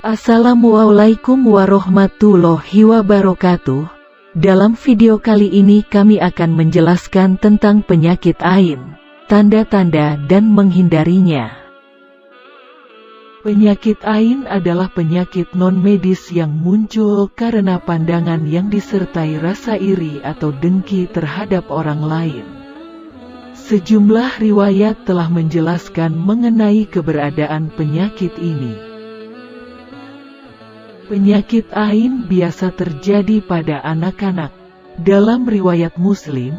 Assalamualaikum warahmatullahi wabarakatuh. Dalam video kali ini kami akan menjelaskan tentang penyakit ain, tanda-tanda dan menghindarinya. Penyakit ain adalah penyakit non-medis yang muncul karena pandangan yang disertai rasa iri atau dengki terhadap orang lain. Sejumlah riwayat telah menjelaskan mengenai keberadaan penyakit ini. Penyakit ain biasa terjadi pada anak-anak. Dalam riwayat Muslim,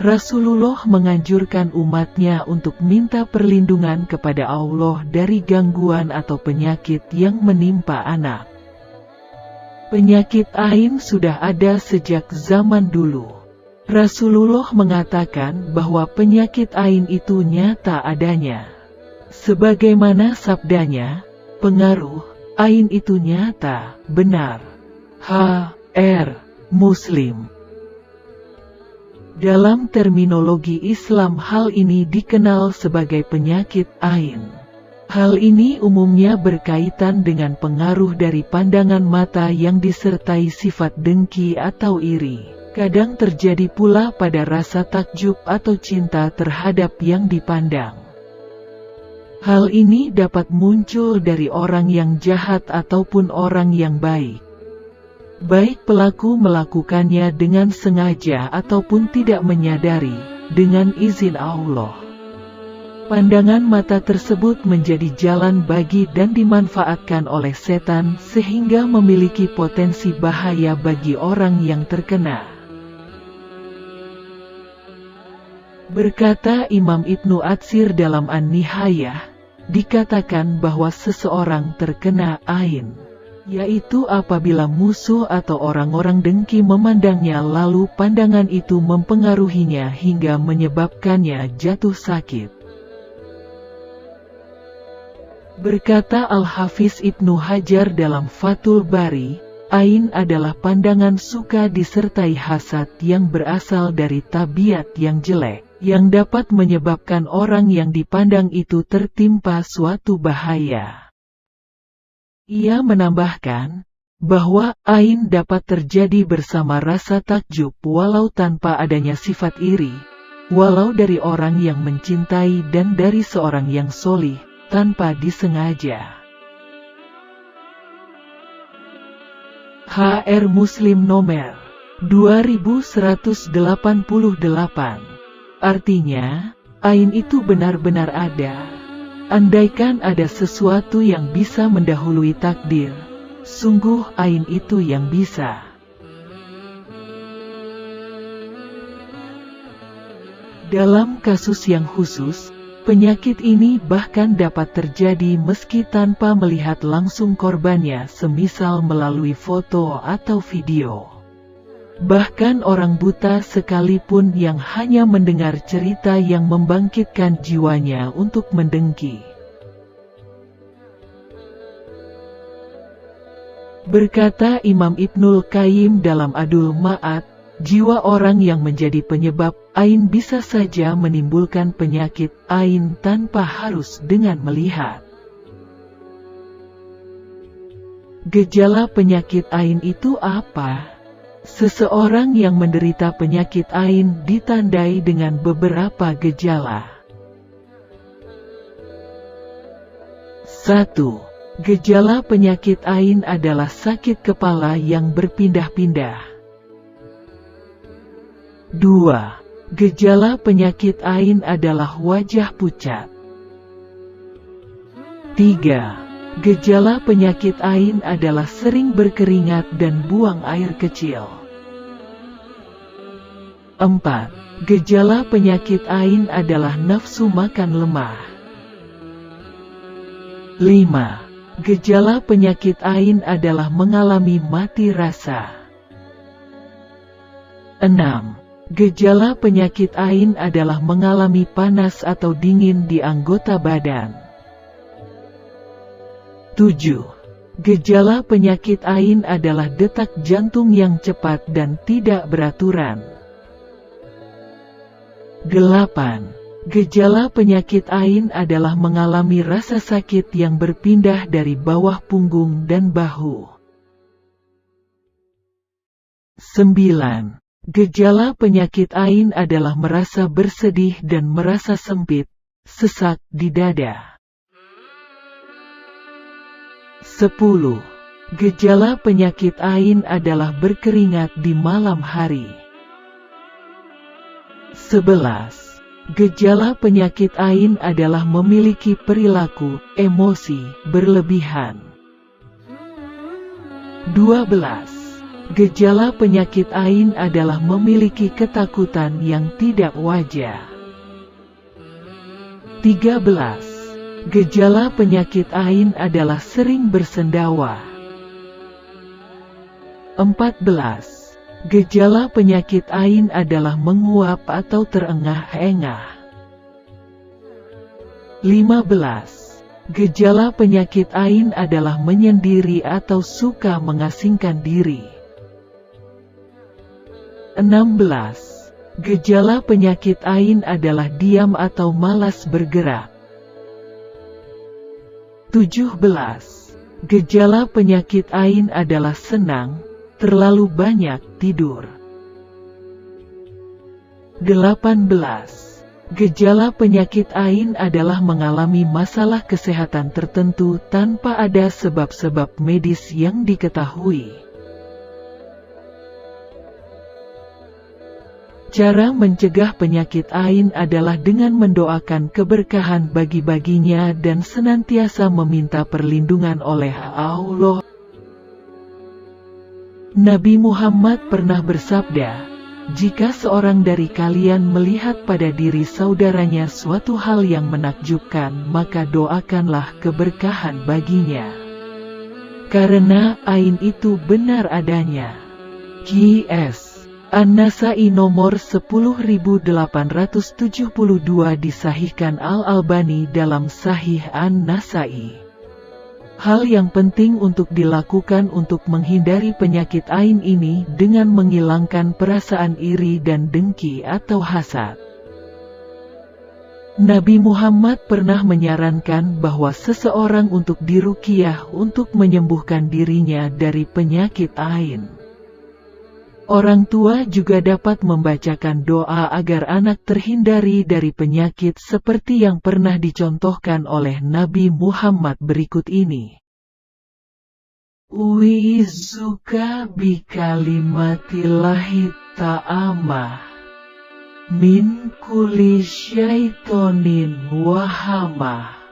Rasulullah menganjurkan umatnya untuk minta perlindungan kepada Allah dari gangguan atau penyakit yang menimpa anak. Penyakit ain sudah ada sejak zaman dulu. Rasulullah mengatakan bahwa penyakit ain itu nyata adanya. Sebagaimana sabdanya, pengaruh ain itu nyata, benar. H.R. Muslim. Dalam terminologi Islam hal ini dikenal sebagai penyakit ain. Hal ini umumnya berkaitan dengan pengaruh dari pandangan mata yang disertai sifat dengki atau iri. Kadang terjadi pula pada rasa takjub atau cinta terhadap yang dipandang. Hal ini dapat muncul dari orang yang jahat ataupun orang yang baik. Baik pelaku melakukannya dengan sengaja ataupun tidak menyadari, dengan izin Allah. Pandangan mata tersebut menjadi jalan bagi dan dimanfaatkan oleh setan sehingga memiliki potensi bahaya bagi orang yang terkena. Berkata Imam Ibnu Atsir dalam An-Nihayah, dikatakan bahwa seseorang terkena ain, yaitu apabila musuh atau orang-orang dengki memandangnya lalu pandangan itu mempengaruhinya hingga menyebabkannya jatuh sakit. Berkata Al-Hafiz Ibnu Hajar dalam Fathul Bari, ain adalah pandangan suka disertai hasad yang berasal dari tabiat yang jelek, yang dapat menyebabkan orang yang dipandang itu tertimpa suatu bahaya. Ia menambahkan, bahwa ain dapat terjadi bersama rasa takjub walau tanpa adanya sifat iri, walau dari orang yang mencintai dan dari seorang yang solih, tanpa disengaja. HR Muslim nomor 2188. Artinya, ain itu benar-benar ada. Andaikan ada sesuatu yang bisa mendahului takdir, sungguh ain itu yang bisa. Dalam kasus yang khusus, penyakit ini bahkan dapat terjadi meski tanpa melihat langsung korbannya, semisal melalui foto atau video. Bahkan orang buta sekalipun yang hanya mendengar cerita yang membangkitkan jiwanya untuk mendengki. Berkata Imam Ibnul Qayyim dalam Adul Ma'ad, jiwa orang yang menjadi penyebab ain bisa saja menimbulkan penyakit ain tanpa harus dengan melihat. Gejala penyakit ain itu apa? Seseorang yang menderita penyakit ain ditandai dengan beberapa gejala. 1. Gejala penyakit ain adalah sakit kepala yang berpindah-pindah. 2. Gejala penyakit ain adalah wajah pucat. 3. Gejala penyakit ain adalah sering berkeringat dan buang air kecil. 4. Gejala penyakit ain adalah nafsu makan lemah. 5. Gejala penyakit ain adalah mengalami mati rasa. 6. Gejala penyakit ain adalah mengalami panas atau dingin di anggota badan. 7. Gejala penyakit ain adalah detak jantung yang cepat dan tidak beraturan. 8. Gejala penyakit ain adalah mengalami rasa sakit yang berpindah dari bawah punggung dan bahu. 9. Gejala penyakit ain adalah merasa bersedih dan merasa sempit, sesak di dada. 10. Gejala penyakit ain adalah berkeringat di malam hari. 11. Gejala penyakit ain adalah memiliki perilaku, emosi, berlebihan. 12. Gejala penyakit ain adalah memiliki ketakutan yang tidak wajar. 13. Gejala penyakit ain adalah sering bersendawa. 14. Gejala penyakit ain adalah menguap atau terengah-engah. 15. Gejala penyakit ain adalah menyendiri atau suka mengasingkan diri. 16. Gejala penyakit ain adalah diam atau malas bergerak. 17. Gejala penyakit ain adalah senang, terlalu banyak tidur. 18. Gejala penyakit ain adalah mengalami masalah kesehatan tertentu tanpa ada sebab-sebab medis yang diketahui. Cara mencegah penyakit ain adalah dengan mendoakan keberkahan bagi-baginya dan senantiasa meminta perlindungan oleh Allah. Nabi Muhammad pernah bersabda, "Jika seorang dari kalian melihat pada diri saudaranya suatu hal yang menakjubkan, maka doakanlah keberkahan baginya. Karena ain itu benar adanya." Qs. An-Nasai nomor 10872 disahihkan Al-Albani dalam Sahih An-Nasai. Hal yang penting untuk dilakukan untuk menghindari penyakit ain ini dengan menghilangkan perasaan iri dan dengki atau hasad. Nabi Muhammad pernah menyarankan bahwa seseorang untuk diruqyah untuk menyembuhkan dirinya dari penyakit ain. Orang tua juga dapat membacakan doa agar anak terhindari dari penyakit seperti yang pernah dicontohkan oleh Nabi Muhammad berikut ini. U'izuka bikalimatillahi ta'amah min kulli syaitonin wahamah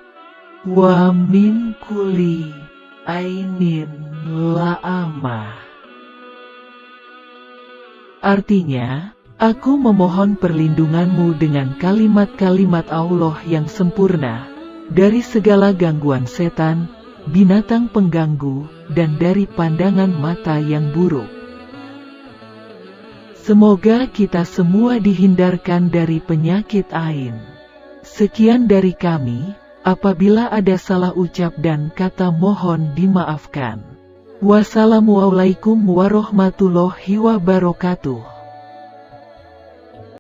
wa min kulli ainin la'amah. Artinya, aku memohon perlindunganmu dengan kalimat-kalimat Allah yang sempurna, dari segala gangguan setan, binatang pengganggu, dan dari pandangan mata yang buruk. Semoga kita semua dihindarkan dari penyakit ain. Sekian dari kami, apabila ada salah ucap dan kata mohon dimaafkan. Wassalamualaikum warahmatullahi wabarakatuh.